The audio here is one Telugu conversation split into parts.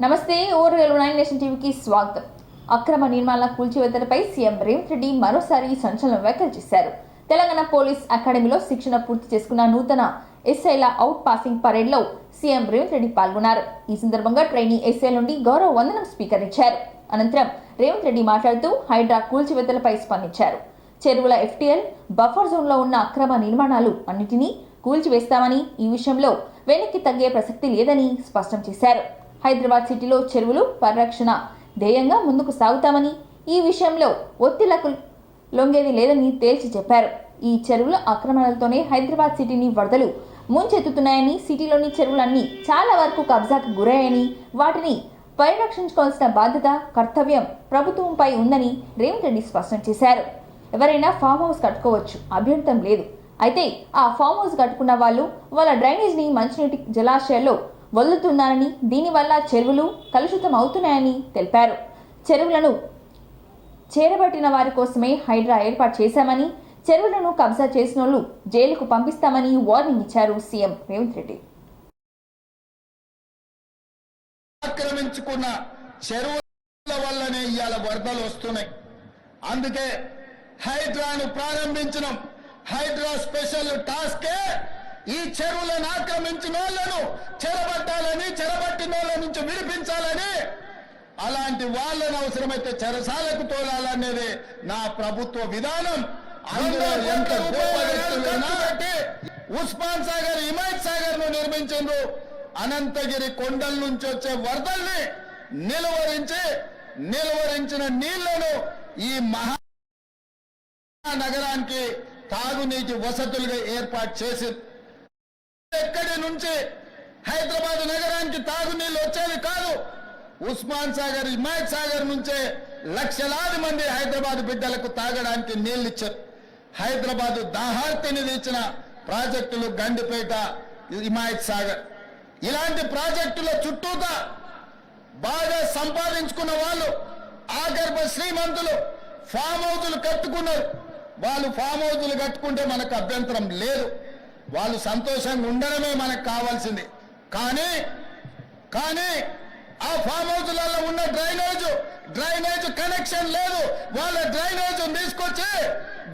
నమస్తే ఓవర్ 9 నేషన్ టీవీకి స్వాగతం. అక్రమ నిర్మాణాల కూల్చివేతలపై సీఎం రేవంత్ రెడ్డి మరోసారి సంచలన వ్యాఖ్యలు చేశారు. తెలంగాణ పోలీస్ అకాడమీలో శిక్షణ పూర్తి చేసుకున్న నూతన ఎస్ఐల అవుట్ పాసింగ్ పరేడ్ లో సీఎం రేవంత్ రెడ్డి పాల్గొన్నారు. ఈ సందర్భంగా ట్రైనీ ఎస్ఐ నుండి గౌరవ వందనం స్పీకర్ ఇచ్చారు. అనంతరం రేవంత్ రెడ్డి మాట్లాడుతూ హైడ్రా కూల్చివేతలపై స్పందించారు. చెరువుల FTL బఫర్ జోన్ లో ఉన్న అక్రమ నిర్మాణాలు అన్నిటినీ కూల్చివేస్తామని, ఈ విషయంలో వెనక్కి తగ్గే ప్రసక్తి లేదని స్పష్టం చేశారు. హైదరాబాద్ సిటీలో చెరువులు పరిరక్షణ ధ్యేయంగా ముందుకు సాగుతామని, ఈ విషయంలో ఒత్తిళ్లకు లొంగేది లేదని తేల్చి చెప్పారు. ఈ చెరువుల ఆక్రమణలతోనే హైదరాబాద్ సిటీని వరదలు ముంచెత్తుతున్నాయని, సిటీలోని చెరువులన్నీ చాలా వరకు కబ్జాకు గురయ్యాయని, వాటిని పరిరక్షించుకోవాల్సిన బాధ్యత, కర్తవ్యం ప్రభుత్వంపై ఉందని రేవంత్ రెడ్డి స్పష్టం చేశారు. ఎవరైనా ఫామ్ హౌస్ కట్టుకోవచ్చు, అభ్యంతరం లేదు. అయితే ఆ ఫామ్ హౌస్ కట్టుకున్న వాళ్ళు వాళ్ళ డ్రైనేజ్ ని మంచినీటి జలాశయాల్లో వదులుతున్నారని, దీనివల్ల చెరువులు కలుషితం అవుతున్నాయని తెలిపారు. చెరువులను చేరబట్టిన వారి కోసమే హైడ్రా ఏర్పాటు చేశామని, చెరువులను కబ్జా చేసిన వాళ్ళు జైలుకు పంపిస్తామని వార్నింగ్ ఇచ్చారు సీఎం రేవంత్ రెడ్డి. ఆక్రమించుకున్న చెరువుల వల్లనే ఇవాళ వరదలు వస్తున్నాయి. అందుకే హైడ్రాను ప్రారంభించడం. హైడ్రా స్పెషల్ టాస్కే ఈ చెరువులను ఆక్రమించిన వాళ్ళను చెరబట్టాలని, చెరబట్టిన వాళ్ళ నుంచి విడిపించాలని, అలాంటి వాళ్ళను అవసరమైతే చెరసాలకు తోలాలనేది నా ప్రభుత్వ విధానం. అందులో ఎంత గొప్ప వ్యక్తులు ఉస్మాన్ సాగర్, హిమాయత్ సాగర్ ను నిర్మించారు. అనంతగిరి కొండల నుంచి వచ్చే వరదల్ని నిలువరించిన నీళ్లను ఈ మహానగరానికి తాగునీటి వసతులుగా ఏర్పాటు చేసింది. ఎక్కడి నుంచి హైదరాబాద్ నగరానికి తాగునీళ్లు వచ్చేది కాదు. ఉస్మాన్ సాగర్, హిమాయత్ సాగర్ నుంచే లక్షలాది మంది హైదరాబాద్ బిడ్డలకు తాగడానికి నీళ్లు ఇచ్చారు. హైదరాబాద్ దాహార్తిని తీర్చిన ప్రాజెక్టులు గండిపేట, హిమాయత్ సాగర్. ఇలాంటి ప్రాజెక్టుల చుట్టూతా బాగా సంపాదించుకున్న వాళ్ళు, ఆగర్భ శ్రీమంతులు ఫామ్ హౌజులు కట్టుకున్నారు. వాళ్ళు ఫామ్ హౌజులు కట్టుకుంటే మనకు అభ్యంతరం లేదు. వాళ్ళు సంతోషంగా ఉండడమే మనకు కావాల్సింది. కానీ ఆ ఫామ్ హౌజులలో ఉన్న డ్రైనేజ్ కనెక్షన్ లేదు. వాళ్ళ డ్రైనేజ్ తీసుకొచ్చి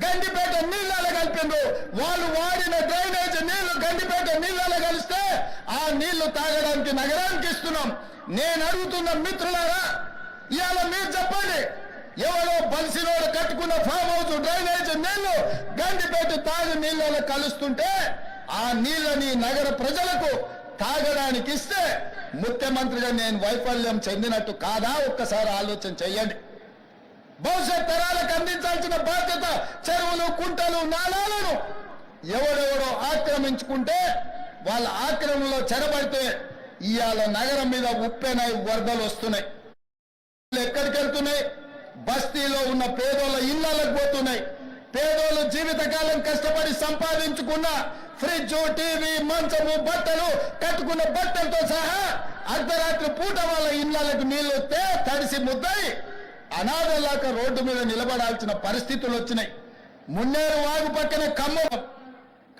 గండిపేట నీళ్ళలో కలిపిండ్రు. వాళ్ళు వాడిన డ్రైనేజ్ నీళ్లు గండిపేట నీళ్ళలో కలిస్తే ఆ నీళ్లు తాగడానికి నగరానికి ఇస్తున్నాం. నేను అడుగుతున్న మిత్రులారా, ఇవాళ మీరు చెప్పండి, ఎవరో బలిసినోడు కట్టుకున్న ఫామ్ హౌస్ డ్రైనేజ్ నీళ్లు గండిపేట తాగు నీళ్ళలో కలుస్తుంటే ఆ నీళ్ళని నగర ప్రజలకు తాగడానికి ఇస్తే ముఖ్యమంత్రిగా నేను వైఫల్యం చెందినట్టు కాదా? ఒక్కసారి ఆలోచన చెయ్యండి. భవిష్యత్ తరాలకు అందించాల్సిన బాధ్యత చెరువులు, కుంటలు, నాలాలను ఎవరెవరో ఆక్రమించుకుంటే వాళ్ళ ఆక్రమణలో చెరబడితే ఇవాళ నగరం మీద ఉప్పెనై వరదలు వస్తున్నాయి. ఎక్కడికి వెళ్తున్నాయి? బస్తీలో ఉన్న పేదోళ్ళ ఇళ్లకు పోతున్నాయి. పేదోళ్ళు జీవితకాలం కష్టపడి సంపాదించుకున్న ఫ్రిడ్జ్, టీవీ, మంచము, బట్టలు, కట్టుకున్న బట్టలతో సహా అర్ధరాత్రి పూట వాళ్ళ ఇళ్లకు నీళ్లు వస్తే తడిసి ముద్దయి అనాథలాక రోడ్డు మీద నిలబడాల్సిన పరిస్థితులు వచ్చినాయి. మున్నేరు వాగు పక్కన ఖమ్మం.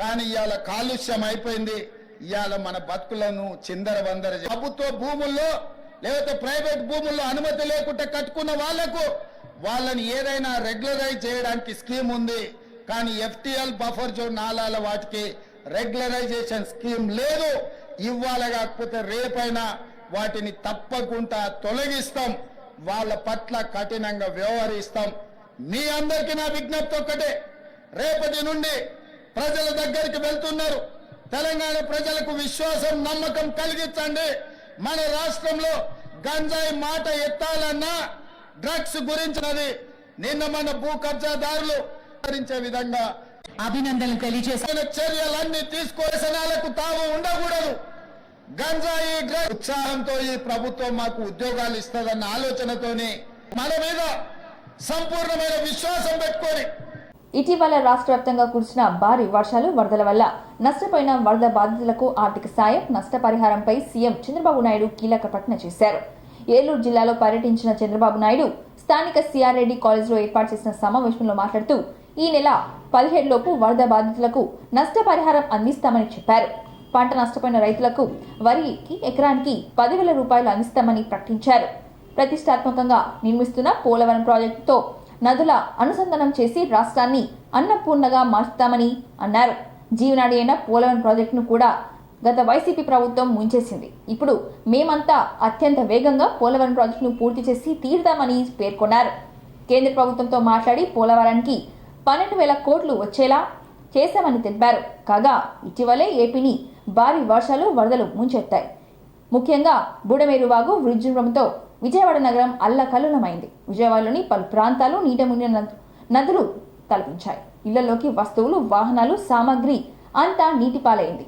కానీ ఇవాళ కాలుష్యం అయిపోయింది. ఇవాళ మన బతుకులను చిందరవందర. ప్రభుత్వ భూముల్లో లేకపోతే ప్రైవేట్ భూముల్లో అనుమతి లేకుండా కట్టుకున్న వాళ్ళని ఏదైనా రెగ్యులరైజ్ చేయడానికి స్కీమ్ ఉంది. కానీ FTL బఫర్ జోన్ నాలాల వాటికి రెగ్యులరైజేషన్ స్కీమ్ లేదు. ఇవాళ కాకపోతే రేపైనా వాటిని తప్పకుండా తొలగిస్తాం. వాళ్ళ పట్ల కఠినంగా వ్యవహరిస్తాం. మీ అందరికీ నా విజ్ఞప్తి ఒక్కటే, రేపటి నుండి ప్రజల దగ్గరికి వెళ్తున్నారు. తెలంగాణ ప్రజలకు విశ్వాసం, నమ్మకం కలిగించండి. మన రాష్ట్రంలో గంజాయి మాట ఎత్తాలన్నా, డ్రగ్స్ గురించినది నిన్న మన భూ కబ్జాదారులు భరించే విధంగా అభినందనలు తెలియజేసిన చర్యలన్నీ తీసుకోవాల్సినాలకు తాము ఉండకూడదు. గంజాయి ఉత్సాహంతో ఈ ప్రభుత్వం మాకు ఉద్యోగాలు ఇస్తుందన్న ఆలోచనతోని మన మీద సంపూర్ణమైన విశ్వాసం పెట్టుకొని ఇటీవల రాష్ట్ర వ్యాప్తంగా కురిసిన భారీ వర్షాలు, వరదల వల్ల నష్టపోయిన వరద బాధితులకు ఆర్థిక సాయం, నష్టపరిహారంపై సీఎం చంద్రబాబు నాయుడు కీలక ప్రకటన చేశారు. ఏలూరు జిల్లాలో పర్యటించిన చంద్రబాబు నాయుడు స్థానిక CR రెడ్డి కాలేజ్లో ఏర్పాటు చేసిన సమావేశంలో మాట్లాడుతూ ఈ నెల 17 లోపు వరద బాధితులకు నష్టపరిహారం అందిస్తామని చెప్పారు. పంట నష్టపోయిన రైతులకు వరికి ఎకరానికి 10,000 రూపాయలు అందిస్తామని ప్రకటించారు. ప్రతిష్టాత్మకంగా నిర్మిస్తున్న పోలవరం ప్రాజెక్టుతో నదుల అనుసంధానం చేసి రాష్ట్రాన్ని అన్నపూర్ణగా మార్చుతామని అన్నారు. జీవనాడి అయిన పోలవరం ప్రాజెక్టును కూడా గత వైసీపీ ప్రభుత్వం ముంచేసింది. ఇప్పుడు మేమంతా అత్యంత వేగంగా పోలవరం ప్రాజెక్టును పూర్తి చేసి తీరుతామని పేర్కొన్నారు. కేంద్ర ప్రభుత్వంతో మాట్లాడి పోలవరానికి 12,000 కోట్లు వచ్చేలా చేశామని తెలిపారు. కాగా ఇటీవలే ఏపీని భారీ వర్షాలు వరదలు ముంచెత్తాయి. ముఖ్యంగా బుడమేరు వాగు విజృంభణతో విజయవాడ నగరం అల్లకల్లోలమైంది. విజయవాడలోని పలు ప్రాంతాలు నీట మునిగిన నదులు తలపించాయి. ఇళ్లలోకి వస్తువులు, వాహనాలు, సామాగ్రి అంతా నీటిపాలైంది.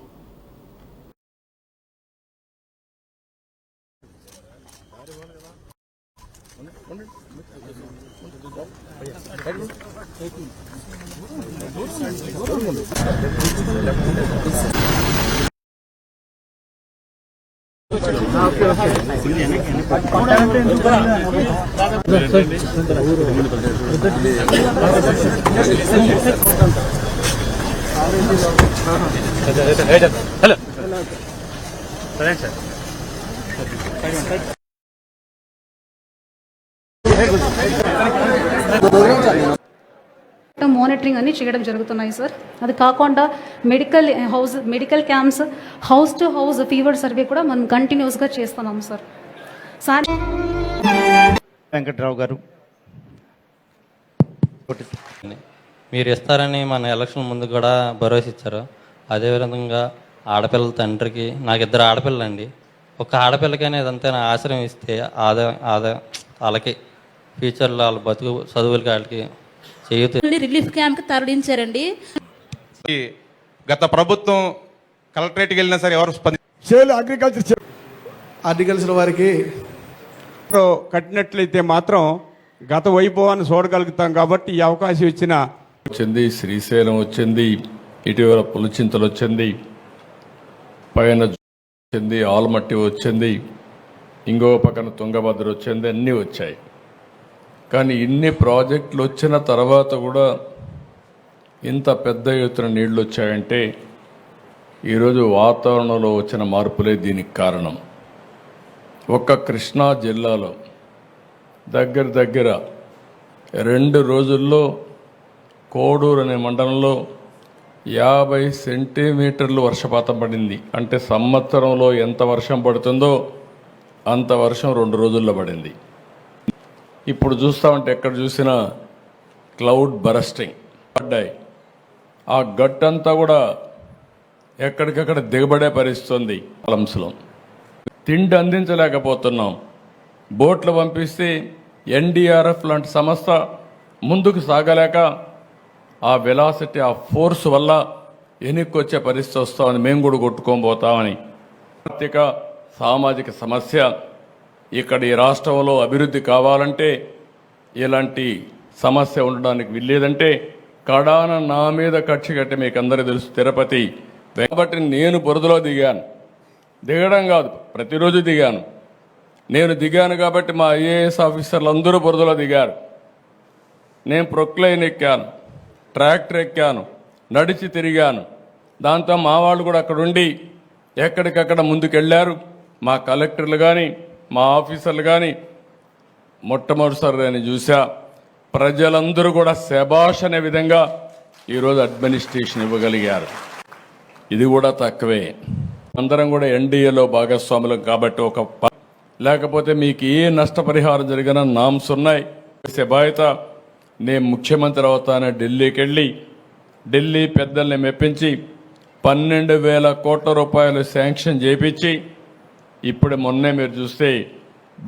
మానిటరింగ్ అన్ని చేయడం జరుగుతున్నాయి సార్. అది కాకుండా medical camps, house to house fever survey కూడా మనం కంటిన్యూస్గా చేస్తున్నాం సార్. వెంకట్రావు గారు మీరు ఇస్తారని మన ఎలక్షన్ ముందు కూడా భరోసా ఇచ్చారు. అదేవిధంగా ఆడపిల్లల తండ్రికి, నాకు 2 ఆడపిల్లలండి, ఒక ఆడపిల్లకైనా ఇదంతా ఆశ్రయం ఇస్తే వాళ్ళకి ఫ్యూచర్లో వాళ్ళ బతుకు చదువులకి వాళ్ళకి రిలీఫ్ క్యాంప్ కి తరలించారండి. గత ప్రభుత్వం కలెక్టరేట్కి వెళ్ళినా సరే ఎవరు అగ్రికల్చర్ వారికి కట్టినట్లయితే మాత్రం గత వైభవాన్ని చూడగలుగుతాం. కాబట్టి ఈ అవకాశం ఇచ్చిన వచ్చింది, శ్రీశైలం వచ్చింది, ఇటీవల పులిచింతలు వచ్చింది, పైన వచ్చింది, ఆల్మట్టి వచ్చింది, ఇంకో పక్కన తుంగభద్ర వచ్చింది, అన్నీ వచ్చాయి. కానీ ఇన్ని ప్రాజెక్టులు వచ్చిన తర్వాత కూడా ఇంత పెద్ద ఎత్తున నీళ్లు వచ్చాయంటే ఈరోజు వాతావరణంలో వచ్చిన మార్పులే దీనికి కారణం. ఒక్క కృష్ణా జిల్లాలో దగ్గర 2 రోజుల్లో కోడూరు అనే మండలంలో 50 సెంటీమీటర్లు వర్షపాతం పడింది. అంటే సంవత్సరంలో ఎంత వర్షం పడుతుందో అంత వర్షం 2 రోజుల్లో పడింది. ఇప్పుడు చూస్తామంటే ఎక్కడ చూసినా క్లౌడ్ బరస్టింగ్ పడ్డాయి. ఆ గట్టంతా కూడా ఎక్కడికక్కడ దిగబడే పరిస్థితుంది. పొలంలో తిండి అందించలేకపోతున్నాం. బోట్లు పంపిస్తే ఎన్డీఆర్ఎఫ్ లాంటి సంస్థ ముందుకు సాగలేక ఆ వెలాసిటీ, ఆ ఫోర్స్ వల్ల వెనక్కి పరిస్థితి వస్తామని మేము కూడా కొట్టుకోబోతామని ఆర్థిక సామాజిక సమస్య. ఇక్కడ ఈ రాష్ట్రంలో అభివృద్ధి కావాలంటే ఇలాంటి సమస్య ఉండడానికి వీల్లేదంటే కడాన నా మీద కక్ష కట్టి మీకు అందరికీ తెలుసు తిరుపతి. కాబట్టి నేను బురదలో దిగాను. దిగడం కాదు, ప్రతిరోజు దిగాను. నేను దిగాను కాబట్టి మా ఐఏఎస్ ఆఫీసర్లు అందరూ బురదలో దిగారు. నేను ప్రొక్లైన్ ఎక్కాను, ట్రాక్టర్ ఎక్కాను, నడిచి తిరిగాను. దాంతో మా వాళ్ళు కూడా అక్కడ ఉండి ఎక్కడికక్కడ ముందుకెళ్ళారు. మా కలెక్టర్లు కానీ మా ఆఫీసర్లు కానీ మొట్టమొదటిసారి నేను చూసా. ప్రజలందరూ కూడా శభాష్ అనే విధంగా ఈరోజు అడ్మినిస్ట్రేషన్ ఇవ్వగలిగారు. ఇది కూడా తక్కువే. అందరం కూడా ఎన్డీఏలో భాగస్వాములం కాబట్టి లేకపోతే మీకు ఏ నష్టపరిహారం జరిగినా నామ్స్ ఉన్నాయి. బాధ్యత నేను ముఖ్యమంత్రి అవుతానని ఢిల్లీకి వెళ్ళి ఢిల్లీ పెద్దల్ని మెప్పించి 12,000 కోట్ల రూపాయలు శాంక్షన్ చేయించి ఇప్పుడు మొన్నే మీరు చూస్తే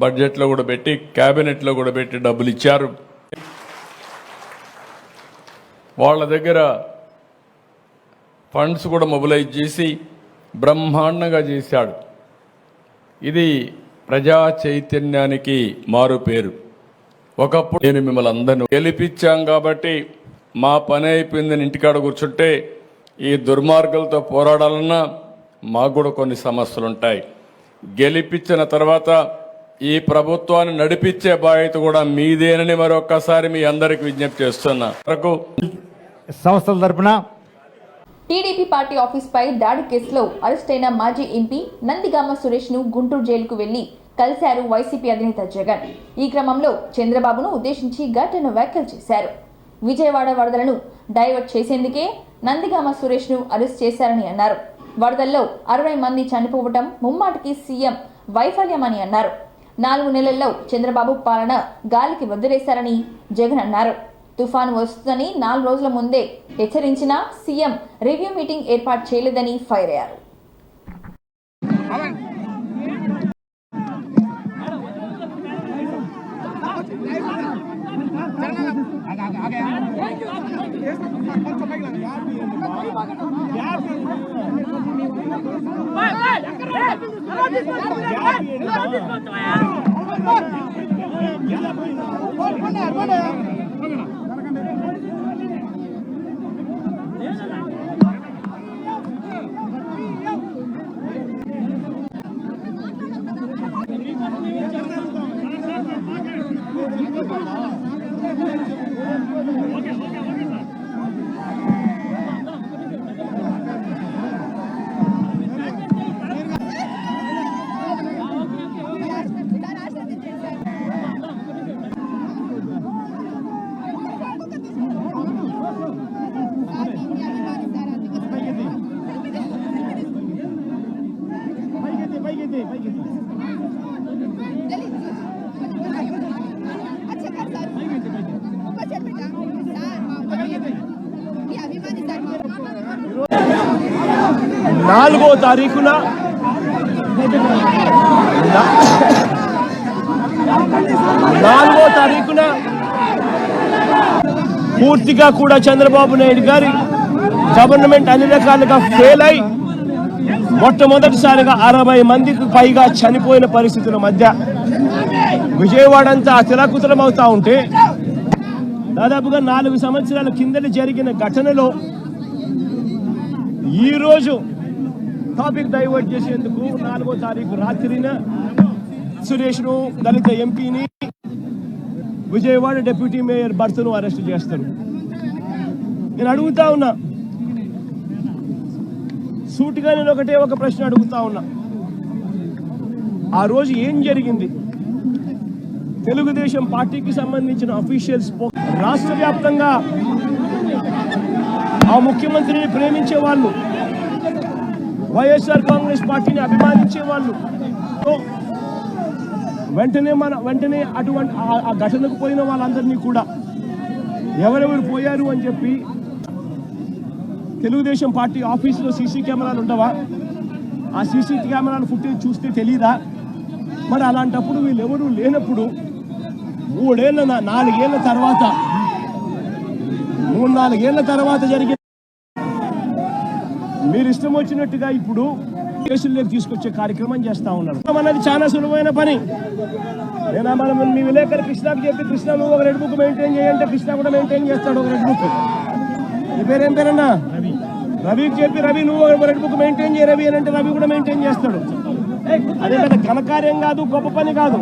బడ్జెట్లో కూడా పెట్టి క్యాబినెట్లో కూడా పెట్టి డబ్బులు ఇచ్చారు. వాళ్ళ దగ్గర ఫండ్స్ కూడా మొబిలైజ్ చేసి బ్రహ్మాండంగా చేశాడు. ఇది ప్రజా చైతన్యానికి మారు పేరు. ఒకప్పుడు నేను మిమ్మల్ని అందరినీ గెలిపించాం కాబట్టి మా పని అయిపోయిందని ఇంటికాడ కూర్చుంటే ఈ దుర్మార్గులతో పోరాడాలన్నా మాకు కూడా కొన్ని సమస్యలు ఉంటాయి. గెలిపించిన తర్వాత ఈ ప్రభుత్వాన్ని నడిపించే బాధ్యత కూడా మీదేనని మరొక్కసారి మీ అందరికి విజ్ఞప్తి చేస్తున్నా. సంస్థల తరపున టీడీపీ పార్టీ ఆఫీస్పై దాడి కేసులో అరెస్ట్ అయిన మాజీ ఎంపీ నందిగామ సురేష్ను గుంటూరు జైలుకు వెళ్లి కలిశారు వైసీపీ అధినేత జగన్. ఈ క్రమంలో చంద్రబాబును ఉద్దేశించి ఘటన వ్యాఖ్యలు చేశారు. విజయవాడ వరదలను డైవర్ట్ చేసేందుకే నందిగామ సురేష్ను అరెస్ట్ చేశారని అన్నారు. వరదల్లో 60 మంది చనిపోవటం ముమ్మాటికి సీఎం వైఫల్యమని అన్నారు. 4 నెలల్లో చంద్రబాబు పాలన గాలికి వదిలేశారని జగన్ అన్నారు. తుఫాను వస్తుందని 4 రోజుల ముందే హెచ్చరించినా సీఎం రివ్యూ మీటింగ్ ఏర్పాటు చేయలేదని ఫైర్ అయ్యారు. నాలుగో తారీఖున పూర్తిగా కూడా చంద్రబాబు నాయుడు గారి గవర్నమెంట్ అన్ని రకాలుగా ఫెయిల్ అయి మొట్టమొదటిసారిగా 60 మందికి పైగా చనిపోయిన పరిస్థితుల మధ్య విజయవాడ అంతా అతలాకుతలం అవుతా ఉంటే దాదాపుగా 4 సంవత్సరాల కిందట జరిగిన ఘటనలో ఈరోజు టాపిక్ డైవర్ట్ చేసేందుకు 4వ తారీఖు రాత్రిన సురేష్ను దళిత ఎంపీని విజయవాడ డిప్యూటీ మేయర్ భర్తను అరెస్ట్ చేస్తారు. నేను అడుగుతా ఉన్నా, సూటిగా నేను ఒక ప్రశ్న అడుగుతా ఉన్నా. ఆ రోజు ఏం జరిగింది? తెలుగుదేశం పార్టీకి సంబంధించిన అఫీషియల్స్ రాష్ట్ర వ్యాప్తంగా ఆ ముఖ్యమంత్రిని ప్రేమించే వాళ్ళు, వైఎస్ఆర్ కాంగ్రెస్ పార్టీని అభిమానించే వాళ్ళు వెంటనే అటువంటి ఆ ఘటనకు పోయిన వాళ్ళందరినీ కూడా ఎవరెవరు పోయారు అని చెప్పి తెలుగుదేశం పార్టీ ఆఫీసులో సీసీ కెమెరాలు ఉండవా? ఆ సీసీ కెమెరాల ఫుటేజ్ చూస్తే తెలీదా? మరి అలాంటప్పుడు వీళ్ళెవరూ లేనప్పుడు 4 ఏళ్ల తర్వాత జరిగిన మీరు ఇష్టం వచ్చినట్టుగా ఇప్పుడు కేసుల్లోకి తీసుకొచ్చే కార్యక్రమం చేస్తా ఉన్నారు. అన్నది చాలా సులువైన పని. నేను మనం మీ విలేకరు కృష్ణకు చెప్పి, కృష్ణ నువ్వు ఒక రెడ్ బుక్ మెయింటైన్ చేయంటే కృష్ణ కూడా మెయింటైన్ చేస్తాడు ఒక రెడ్ బుక్. నీ పేరేం పేరన్నా? రవికి చెప్పి, రవి నువ్వు ఒక రెడ్ బుక్ మెయింటైన్ చేయ రవి అని అంటే రవి కూడా మెయింటైన్ చేస్తాడు. అదే పెద్ద ఘనకార్యం కాదు, గొప్ప పని కాదు.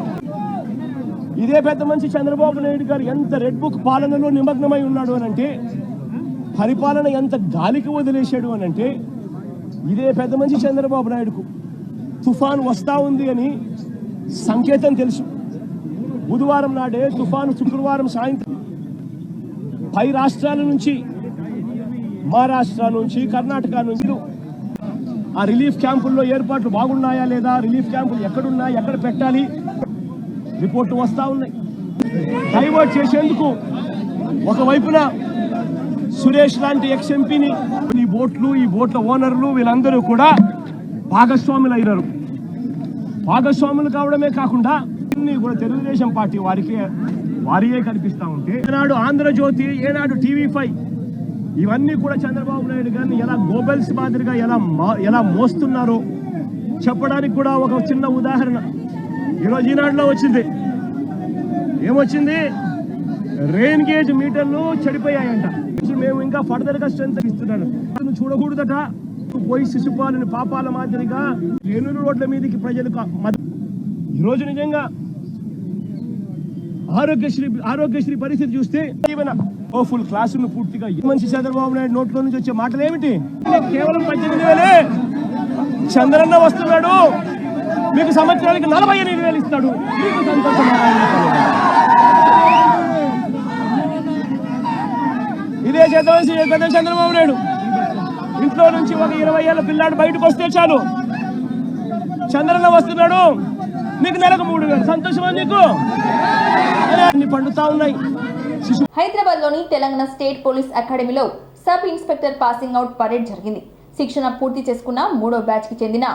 ఇదే పెద్ద మనిషి చంద్రబాబు నాయుడు గారు ఎంత రెడ్ బుక్ పాలనలో నిమగ్నమై ఉన్నాడు అని అంటే, పరిపాలన ఎంత గాలికి వదిలేశాడు అని అంటే, ఇదే పెద్ద మనిషి చంద్రబాబు నాయుడుకు తుఫాను వస్తా ఉంది అని సంకేతం తెలుసు. బుధవారం నాడే తుఫాను శుక్రవారం సాయంత్రం పై రాష్ట్రాల నుంచి, మహారాష్ట్ర నుంచి, కర్ణాటక నుంచి ఆ రిలీఫ్ క్యాంపుల్లో ఏర్పాట్లు బాగున్నాయా లేదా, రిలీఫ్ క్యాంపులు ఎక్కడున్నాయి, ఎక్కడ పెట్టాలి రిపోర్ట్లు వస్తూ ఉన్నాయి. డైవర్ట్ చేసేందుకు ఒకవైపున సురేష్ లాంటి ఎక్స్ ఎంపీని ఈ బోట్ల ఓనర్లు వీళ్ళందరూ కూడా భాగస్వాములు అయినారు. భాగస్వాములు కావడమే కాకుండా అన్ని కూడా తెలుగుదేశం పార్టీ వారియే కనిపిస్తూ ఉంటే, ఏనాడు ఆంధ్రజ్యోతి, ఏనాడు TV5 ఇవన్నీ కూడా చంద్రబాబు నాయుడు గారిని ఎలా గోబెల్స్ మాదిరిగా ఎలా మోస్తున్నారో చెప్పడానికి కూడా ఒక చిన్న ఉదాహరణ ఈరోజు ఈనాడులో వచ్చింది. ఏమొచ్చింది? రెయిన్ గేజ్ మీటర్లు చెడిపోయాయంట. మేము ఇంకా ఫర్దర్గా స్ట్రెంత్ ఇస్తున్నాను. చూడకూడదట. పోయి శిశుపాలని పాపాల మాదిరిగా ఏలూరు రోడ్ల మీదకి ప్రజలకు ఈరోజు నిజంగా ఆరోగ్యశ్రీ పరిస్థితి చూస్తే ఓ ఫుల్ క్లాసును పూర్తిగా మనిషి చంద్రబాబు నాయుడు నోట్లో నుంచి వచ్చే మాటలు ఏమిటి? కేవలం 18,000 చంద్రన్న వస్తున్నాడు, మీకు సంవత్సరానికి 48,000 ఇస్తాడు, మీకు సంతోషం. ఇదే చేద్దాం చంద్రబాబు నాయుడు. ఇంట్లో నుంచి ఒక 20 ఏళ్ళ పిల్లాడు బయటకు వస్తే చాలు, చంద్రన్న వస్తున్నాడు, మీకు నెలకు 3,000, సంతోషమా నీకు? అన్ని పండుతా ఉన్నాయి. హైదరాబాద్ లోని తెలంగాణ స్టేట్ పోలీస్ అకాడమీలో sub inspector passing out parade జరిగింది. శిక్షణ పూర్తి చేసుకున్న 3వ బ్యాచ్ కి చెందిన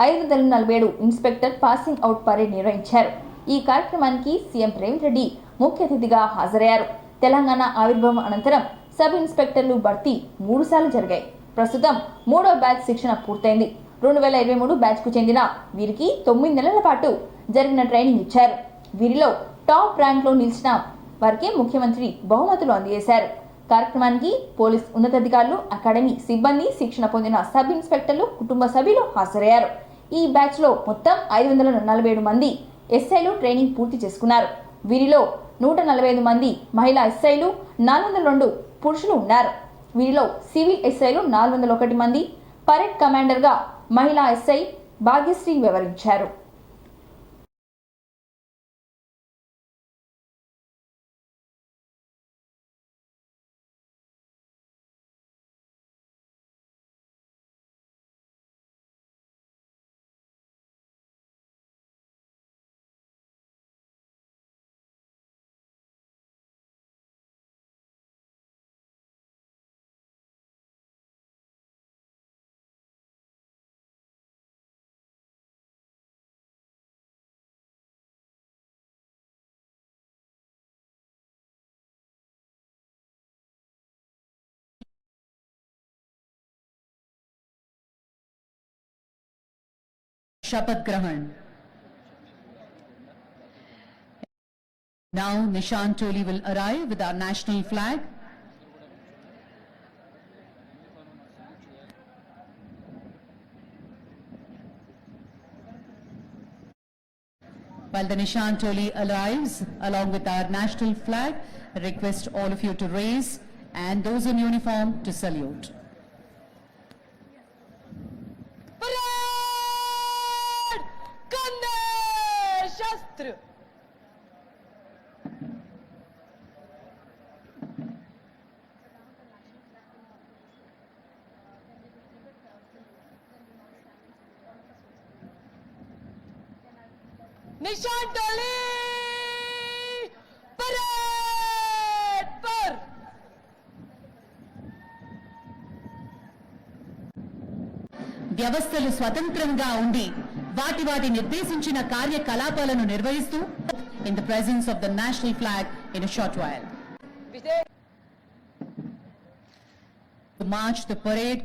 547 ఇన్స్పెక్టర్ పాసింగ్ అవుట్ పరేడ్ నిర్వహించారు. ఈ కార్యక్రమానికి సీఎం రేవంత్ రెడ్డి ముఖ్య అతిథిగా హాజరయ్యారు. తెలంగాణ ఆవిర్భావం అనంతరం సబ్ ఇన్స్పెక్టర్లు భర్తీ 3 సార్లు జరిగాయి. ప్రస్తుతం 3వ బ్యాచ్ శిక్షణ పూర్తయింది. 2023 బ్యాచ్ కు చెందిన వీరికి 9 నెలల పాటు జరిగిన ట్రైనింగ్ ఇచ్చారు. వీరిలో టాప్ ర్యాంక్ లో నిలిచిన వారికి ముఖ్యమంత్రి బహుమతులు అందజేశారు. కార్యక్రమానికి పోలీస్ ఉన్నతాధికారులు, అకాడమీ సిబ్బంది, శిక్షణ పొందిన సబ్ ఇన్స్పెక్టర్లు, కుటుంబ సభ్యులు హాజరయ్యారు. ఈ బ్యాచ్ లో మొత్తం 547 మంది ఎస్ఐలు ట్రైనింగ్ పూర్తి చేసుకున్నారు. వీరిలో 145 మంది మహిళా ఎస్ఐలు, 402 పురుషులు ఉన్నారు. వీరిలో సివిల్ ఎస్ఐలు 401 మంది. పరేడ్ కమాండర్ గా మహిళా ఎస్ఐ భాగ్యశ్రీ వివరించారు. शपथ ग्रहण. Now Nishan Toli will arrive with our national flag. While the Nishan Toli arrives along with our national flag, I request all of you to raise and those in uniform to salute. निशान टोली परेड पर వ్యవస్థలు స్వతంత్రంగా ఉండి వాటి నిర్దేశించిన కార్యకలాపాలను నిర్వహిస్తూ in the presence of the national flag in a short while. To march the parade.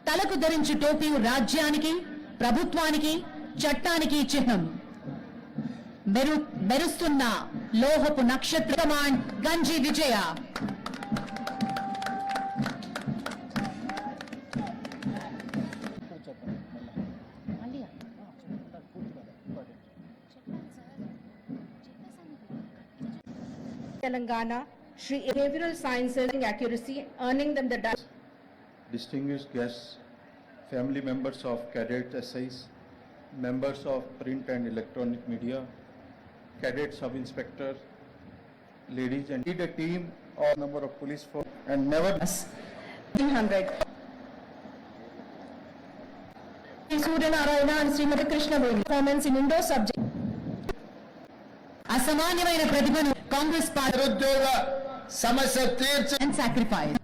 తలకు ధరించు టోపీ రాజ్యానికి, ప్రభుత్వానికి, చట్టానికి చిహ్నం. మెరుస్తున్న లోహపు నక్షత్ర కమాండ్ గంజి విజయ. Telangana, Shri Behavioral Sciences and Accuracy, earning them the distinguished guests, family members of cadet SIs, members of print and electronic media, cadet sub-inspector, ladies and lead a team of number of police force and never 300. Surya Narayana and Srimati Krishnaveni, performance in indoor subject. అసామాన్యమైన ప్రతిభను కాంగ్రెస్ పార్టీ నిరుద్యోగ సమస్య తీర్చి and sacrifice.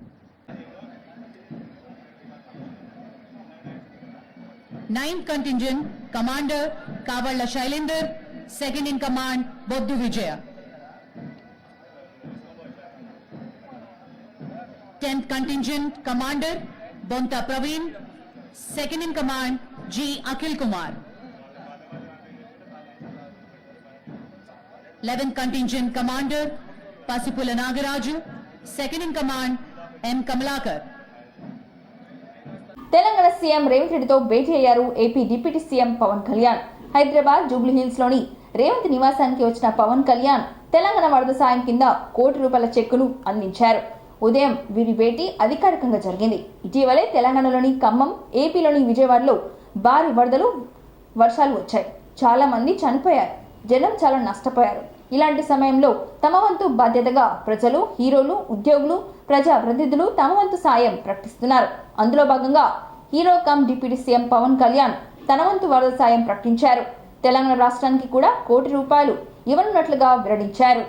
9th contingent commander Kavalla Shailender, second in command Boddu Vijaya. 10th contingent commander Bonta Praveen, second in command G Akhil Kumar. 11th contingent commander Pasipula Nagaraju, second in command M Kamalakar. Telangana CM Revanth రెడ్డితో భేటీ అయ్యారు AP deputy CM Pawan Kalyan. Hyderabad Jubilee Hills లోని రేవంత్ నివాసానికి వచ్చిన పవన్ కళ్యాణ్ తెలంగాణ వరద సాయం కింద ₹1 కోటి చెక్కును అందించారు. ఉదయం వీరి భేటీ అధికారికంగా జరిగింది. ఇటీవలే తెలంగాణలోని ఖమ్మం, ఏపీలోని విజయవాడలో భారీ వర్షాలు వచ్చాయి. చాలా మంది చనిపోయారు. జనం చాలా నష్టపోయారు. ఇలాంటి సమయంలో తమ వంతు బాధ్యతగా ప్రజలు, హీరోలు, ఉద్యోగులు, ప్రజాప్రతినిధులు తమ వంతు సాయం ప్రకటిస్తున్నారు. అందులో భాగంగా hero cum deputy CM Pawan Kalyan తన వంతు వరద సాయం ప్రకటించారు. తెలంగాణ రాష్ట్రానికి కూడా ₹1 కోటి ఇవ్వనున్నట్లుగా వెల్లడించారు.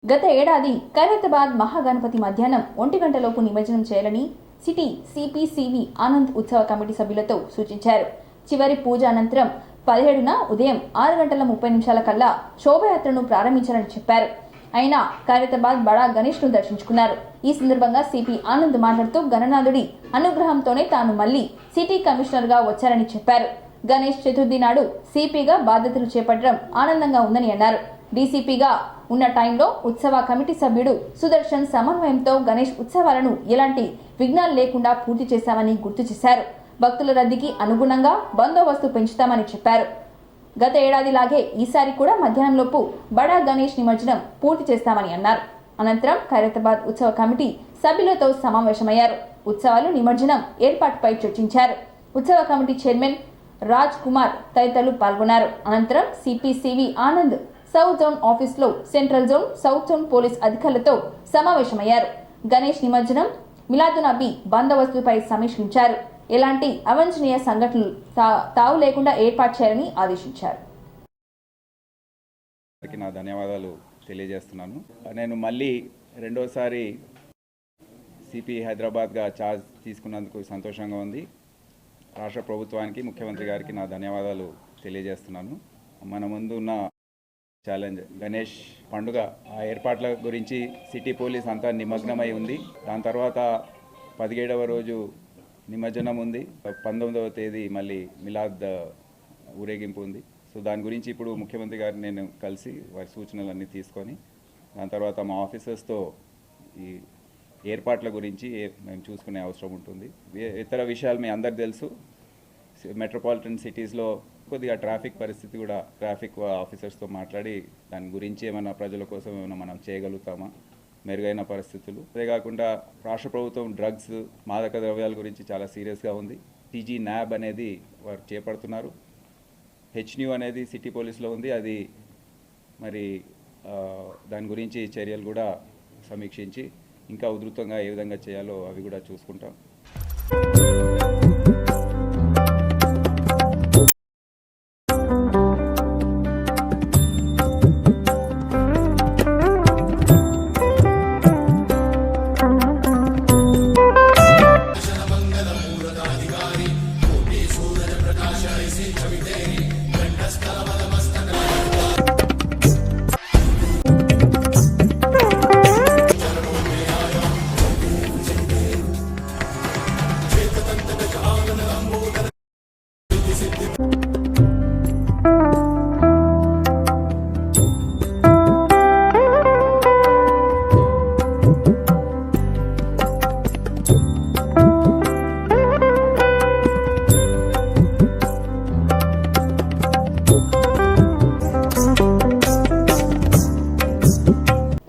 గత ఏడాది ఖైరతాబాద్ మహాగణపతి మధ్యాహ్నం 1 గంటలోపు నిమజ్జనం చేయాలని సిటీ సిపిసివి ఆనంద్ ఉత్సవ కమిటీ సభ్యులతో సూచించారు. చివరి పూజ అనంతరం 17న ఉదయం 6:30 కల్లా శోభయాత్రను ప్రారంభించాలని చెప్పారు. అయినా ఖైరతాబాద్ బడా గణేష్ ను దర్శించుకున్నారు. ఈ సందర్భంగా సిపి ఆనంద్ మాట్లాడుతూ గణనాథుడి అనుగ్రహంతోనే తాను మళ్లీ సిటీ కమిషనర్ గా వచ్చారని చెప్పారు. గణేష్ చతుర్థి నాడు సిపిగా బాధ్యతలు చేపట్టడం ఆనందంగా ఉందని అన్నారు. డీసీపీగా ఉన్న టైంలో ఉత్సవ కమిటీ సభ్యుడు సుదర్శన్ సమన్వయంతో గణేష్ ఉత్సవాలను ఎలాంటి విఘ్నాలు లేకుండా పూర్తి చేశామని గుర్తు చేశారు. భక్తుల రద్దీకి అనుగుణంగా బందోబస్తు పెంచుతామని చెప్పారు. గత ఏడాదిలాగే ఈసారి కూడా మధ్యాహ్నంలోపు బడా గణేష్ నిమజ్జనం పూర్తి చేస్తామని అన్నారు. అనంతరం ఖైరతాబాద్ ఉత్సవ కమిటీ సభ్యులతో సమావేశమయ్యారు. ఉత్సవాలు నిమజ్జనం ఏర్పాటుపై చర్చించారు. ఉత్సవ కమిటీ చైర్మన్ రాజ్ కుమార్ తదితరులు పాల్గొన్నారు. అనంతరం సిపిసివి ఆనంద్ సౌత్ జోన్ ఆఫీసులో central zone, south zone police అధికారులతో సమావేశమయ్యారు. గణేష్ నిమజ్జనం, మిలాదునబీ బందోబస్తుపై సమీక్షించారు. ఎలాంటి అవాంఛనీయ సంఘటనలు తావు లేకుండా ఏర్పాటు చేయాలని ఆదేశించారు. నా ధన్యవాదాలు తెలియజేస్తున్నాను. నేను మళ్ళీ రెండోసారి సిపి హైదరాబాద్గా ఛార్జ్ తీసుకున్నందుకు సంతోషంగా ఉంది. రాష్ట్ర ప్రభుత్వానికి, ముఖ్యమంత్రి గారికి నా ధన్యవాదాలు తెలియజేస్తున్నాను. మన ముందు ఉన్న ఛాలెంజ్ గణేష్ పండుగ, ఆ ఏర్పాట్ల గురించి సిటీ పోలీస్ అంతా నిమగ్నమై ఉంది. దాని తర్వాత 17వ రోజు నిమజ్జనం ఉంది. 19వ తేదీ మళ్ళీ మిలాద్ ఊరేగింపు ఉంది. సో దాని గురించి ఇప్పుడు ముఖ్యమంత్రి గారిని నేను కలిసి వారి సూచనలన్నీ తీసుకొని దాని తర్వాత మా ఆఫీసర్స్తో ఈ ఏర్పాట్ల గురించి మేము చూసుకునే అవసరం ఉంటుంది. ఇతర విషయాలు మీ అందరికి తెలుసు. మెట్రోపాలిటన్ సిటీస్లో కొద్దిగా ట్రాఫిక్ పరిస్థితి కూడా ట్రాఫిక్ ఆఫీసర్స్తో మాట్లాడి దాని గురించి ఏమైనా ప్రజల కోసం ఏమైనా మనం చేయగలుగుతామా, మెరుగైన పరిస్థితులు. అంతేకాకుండా రాష్ట్ర ప్రభుత్వం డ్రగ్స్, మాదక ద్రవ్యాల గురించి చాలా సీరియస్గా ఉంది. టీజీ న్యాబ్ అనేది వారు చేపడుతున్నారు. హెచ్న్యూ అనేది సిటీ పోలీస్లో ఉంది. అది మరి దాని గురించి చర్యలు కూడా సమీక్షించి ఇంకా ఉధృతంగా ఏ విధంగా చేయాలో అవి కూడా చూసుకుంటాం.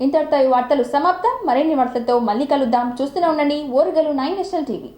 ఇంతటితో ఈ వార్తలు సమాప్తం. మరిన్ని వార్తలతో మళ్ళీ కలుద్దాం. చూస్తూనే ఉండండి ఓరుగల్లు 9 నేషనల్ టీవీ.